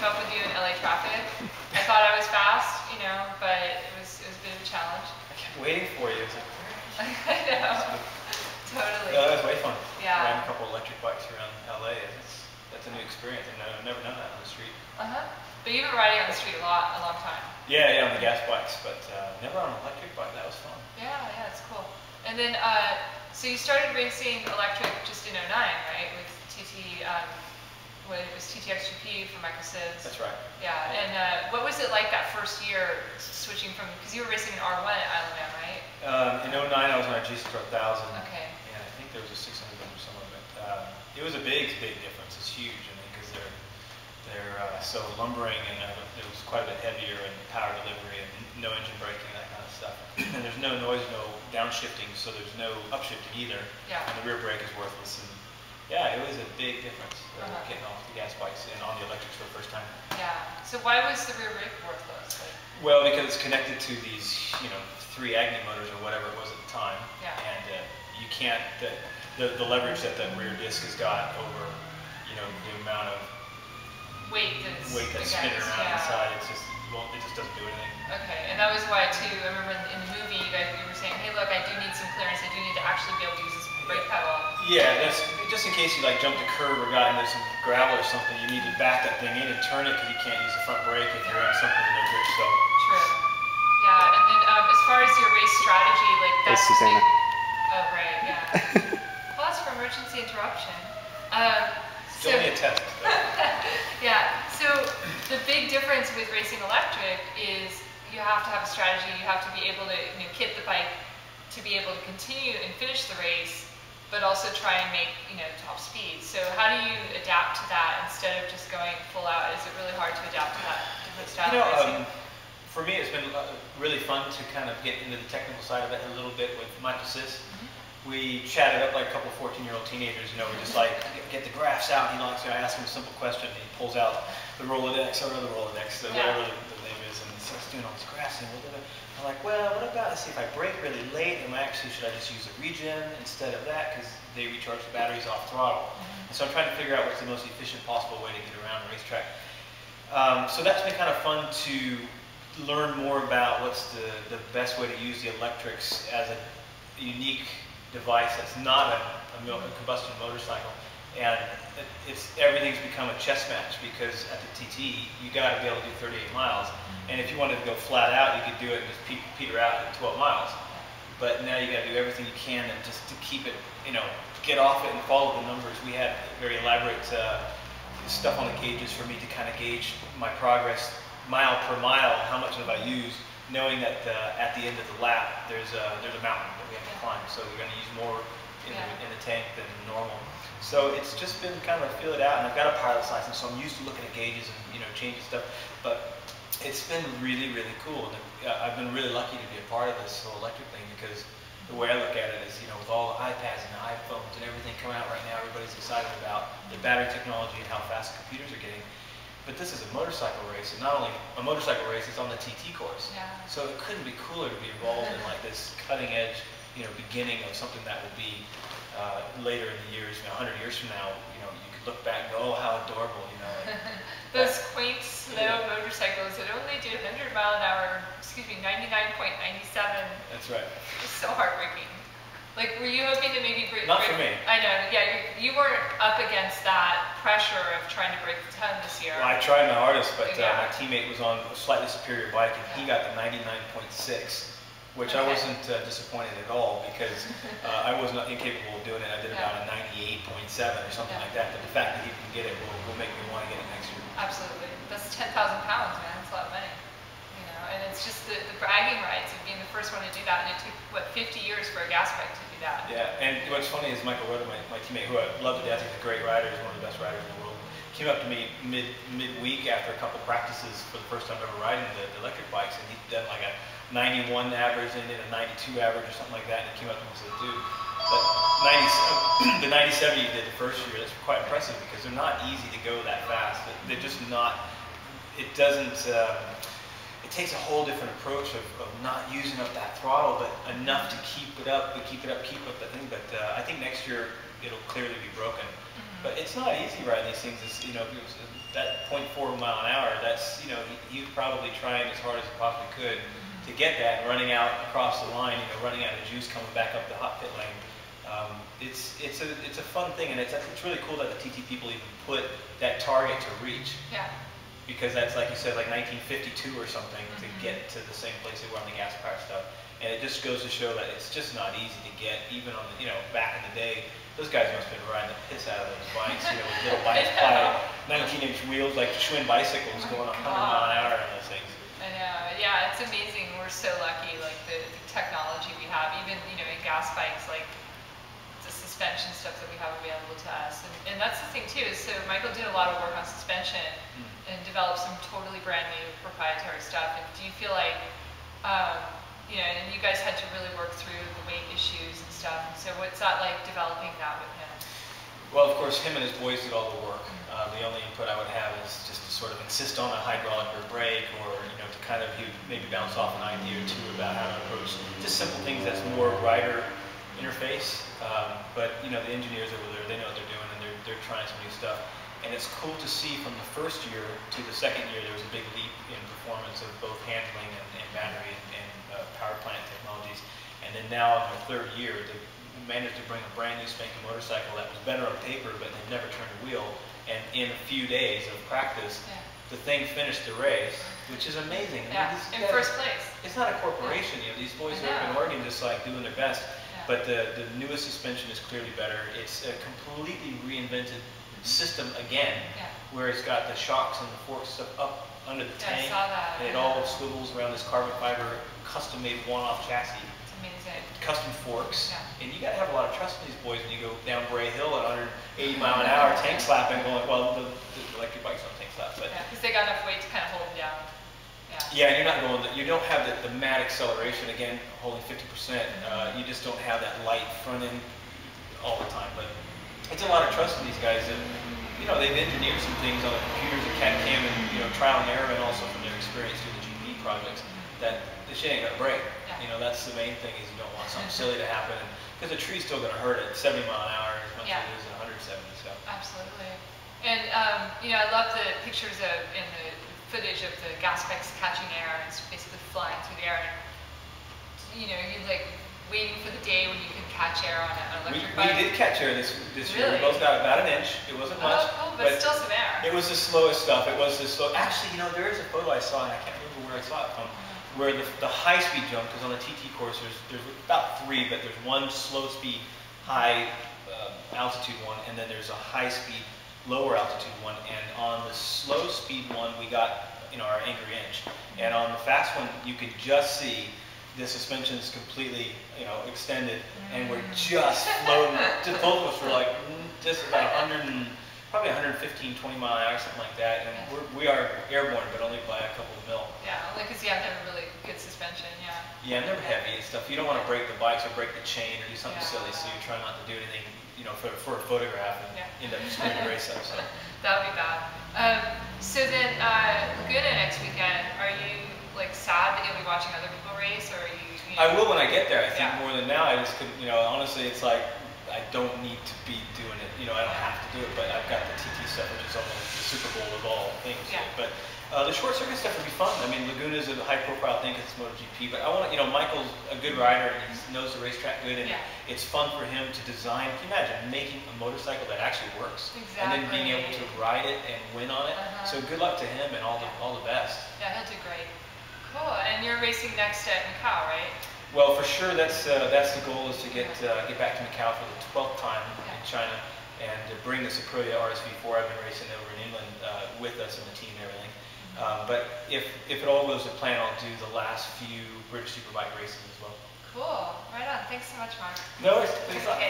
keep up with you in LA traffic. I thought I was fast, you know, but it was a bit of a challenge. I kept waiting for you. It was like, I know. Totally. No, that was way fun. Yeah. Riding a couple of electric bikes around LA. That's a new experience. I've never done that on the street. But you've been riding on the street a long time. Yeah, on the gas bikes, but never on an electric bike. That was fun. Yeah, it's cool. And then, so you started racing electric just in '09, right? With it was TTXGP for MotoCzysz. That's right. Yeah, and what was it like that first year switching from, because you were racing an R1 at Island, right? In '09, I was on a G-Star 1000. Okay. And I think there was a 600 or some of it. It was a big difference. It's huge, I mean, because they're so lumbering, and it was quite a bit heavier, and power delivery, and no engine braking, and that kind of stuff. And there's no noise, no downshifting, so there's no upshifting either. Yeah. And the rear brake is worthless. And yeah, it was a big difference getting off the gas bikes and on the electrics for the first time. Yeah. So why was the rear brake worthless? Well, because it's connected to these, 3 Agni motors or whatever it was at the time. Yeah. And you can't, the leverage that the rear disc has got over, the amount of weight that's spinning around inside, it just doesn't do anything. Okay, and that was why too, I remember in the movie you were saying, hey look, I do need some clearance, I do need to actually be able to use this brake pedal. Yeah, that's just in case you jumped a curb or got into some gravel or something, you need to back that thing in and turn it because you can't use the front brake if you're in something with no grip. So. True. Yeah, and then as far as your race strategy, that's Susanna. Oh right, yeah. Pause for emergency interruption. It's only a test. Yeah, so the big difference with racing electric is you have to have a strategy, you have to be able to kit the bike to be able to continue and finish the race, but also try and make top speed. So how do you adapt to that instead of just going full out? Is it really hard to adapt to that different style of racing? For me, it's been really fun to kind of get into the technical side of it a little bit with MotoCzysz. We chatted up like a couple of 14-year-old teenagers, we're just like, get the graphs out. I ask him a simple question, and he pulls out the Rolodex, whatever the name is, and he starts doing all these graphs. And I'm like, well, what about, let's see, if I brake really late, should I just use a regen instead of that, because they recharge the batteries off throttle. And so I'm trying to figure out what's the most efficient possible way to get around a racetrack. So that's been kind of fun to learn more about what's the best way to use the electrics as a unique device that's not a combustion motorcycle, and everything's become a chess match, because at the TT you got to be able to do 38 miles, and if you wanted to go flat out, you could do it and just peter out at 12 miles. But now you got to do everything you can and just to keep it, get off it and follow the numbers. We had very elaborate stuff on the gauges for me to kind of gauge my progress mile per mile, how much have I used, knowing that at the end of the lap there's a mountain that we have to climb, so we're going to use more in the tank than normal. So it's just been kind of feel it out, and I've got a pilot's license, so I'm used to looking at gauges and changing stuff. But it's been really cool, and I've been really lucky to be a part of this whole electric thing, because the way I look at it is, with all the iPads and the iPhones and everything coming out right now, everybody's excited about the battery technology and how fast computers are getting. But this is a motorcycle race, and not only a motorcycle race, it's on the TT course. Yeah. So it couldn't be cooler to be involved in this cutting edge, beginning of something that will be later in the years, 100 years from now, you could look back and go, oh, how adorable, Those quaint, slow motorcycles that only do 100 mile an hour, 99.97. That's right. It's so heartbreaking. Were you hoping to maybe break? Not for me. I know, yeah, you weren't up against that pressure of trying to break the 10 this year. Well, I tried my hardest, but my teammate was on a slightly superior bike, and he got the 99.6, which I wasn't disappointed at all, because I was not incapable of doing it. I did about a 98.7 or something like that, but the fact that he can get it will make me want to get it next year. Absolutely. That's 10,000 pounds, man. That's a lot of money. And it's just the bragging rights of being the first one to do that, and it took, 50 years for a gas bike to do that. Yeah, and what's funny is Michael Rhoda, my teammate, who I love to death, he's a great rider, he's one of the best riders in the world, came up to me midweek after a couple practices for the first time ever riding the electric bikes, and he'd done like a 91 average and then a 92 average or something like that, and he came up to me and said, dude, the 97 you did the first year, that's quite impressive, because they're not easy to go that fast. They're just not, it doesn't, it takes a whole different approach of not using up that throttle, but enough to keep it up that thing. But I think next year, it'll clearly be broken. But it's not easy riding these things. It's, you know, that 0.4 mile an hour, that's, you know, he's probably trying as hard as he possibly could to get that, and running out across the line, you know, running out of juice coming back up the hot pit lane. It's a fun thing, and it's really cool that the TT people even put that target to reach. Yeah. Because that's, like you said, like 1952 or something to get to the same place they were on the gas powered stuff. And it just goes to show that it's just not easy to get, even on the, you know, back in the day, those guys must have been riding the piss out of those bikes, you know, with little bikes, 19-inch wheels, like Schwinn bicycles going 100 mile an hour on those things. I know, yeah, it's amazing. We're so lucky, like the technology we have, even, you know, in gas bikes, like the suspension stuff that we have available to us. And that's the thing too, is so Michael did a lot of work on suspension and developed some totally brand new proprietary stuff. And do you feel like, you know, and you guys had to really work through the weight issues and stuff. And so what's that like developing that with him? Well, of course, him and his boys did all the work. The only input I would have is just to sort of insist on a hydraulic or a brake, or, you know, to kind of, he would maybe bounce off an idea or two about how to approach just simple things that's more rider interface. But, you know, the engineers over there, they know what they're doing, and they're trying some new stuff. And it's cool to see from the first year to the second year, there was a big leap in performance of both handling and battery and power plant technologies. And then now in their third year, they managed to bring a brand new spanking motorcycle that was better on paper, but they'd never turned a wheel. And in a few days of practice, the thing finished the race, which is amazing. Yeah, I mean, in first place. It's not a corporation, you know, these boys are up in Oregon just like doing their best. But the newest suspension is clearly better. It's a completely reinvented system again, where it's got the shocks and the forks stuff up under the tank, I saw that, and it all swivels around this carbon fiber, custom-made one-off chassis. It's amazing. Custom forks, and you got to have a lot of trust in these boys when you go down Bray Hill at 180 mile an hour, tank slapping, going, well, the electric bikes don't tank slap, but because they got enough weight to kind of hold them down. Yeah, and you're not going, you don't have the mad acceleration, again, holding 50%. You just don't have that light front end all the time. But it's a lot of trust in these guys that, you know, they've engineered some things on the computers and CAD/CAM and, you know, trial and error, and also from their experience doing the GP projects, that the shit ain't gonna break. You know, that's the main thing, is you don't want something silly to happen, because the tree's still gonna hurt at 70 mile an hour as much as it is at 170. So. Absolutely. And, you know, I love the pictures of, in the footage of the gas bikes catching air, and it's basically flying through the air. And, you know, you're like waiting for the day when you can catch air on an electric bike. We did catch air this year. We both got about an inch. It wasn't much. Oh, but still some air. It was the slowest stuff. It was the slow. Actually, you know, there is a photo I saw, and I can't remember where I saw it from, where the high-speed jump, because on the TT course there's about 3, but there's one slow-speed, high altitude one, and then there's a high-speed, lower altitude one. And on the slow-speed one, we got, you know, our anchor inch, and on the fast one, you could just see the suspension is completely, you know, extended, and we're just floating. Just both of us were like just about 100, probably 115, 20 mile an hour, something like that. And we are airborne, but only by a couple of mil. Yeah, only because you have to have a really good suspension. Yeah, and they're heavy and stuff. You don't want to break the bikes or break the chain or do something silly, so you try not to do anything, you know, for a photograph and end up screwing the race up. So that would be bad. So then Laguna next weekend, are you like sad that you'll be watching other people race, or are you know? I will when I get there. I think more than now. I just couldn't, you know, honestly, it's like I don't need to be doing it. You know, I don't have to do it, but I've got the TT stuff, which is almost the Super Bowl of all things. But the short circuit stuff would be fun. I mean, Laguna is a high-profile thing because it's MotoGP, but I want to, you know, Michael's a good rider, and he knows the racetrack good, and it's fun for him to design. Can you imagine making a motorcycle that actually works, and then being able to ride it and win on it? So good luck to him, and all the best. Yeah, he'll do great. Cool. And you're racing next at Macau, right? Well, for sure, that's the goal, is to get back to Macau for the 12th time in China, and to bring this Aprilia RSV4 I've been racing over in England with us and the team and everything. But if it all goes to plan, I'll do the last few British Superbike races as well. Cool. Right on. Thanks so much, Mark. No worries. Thanks a lot.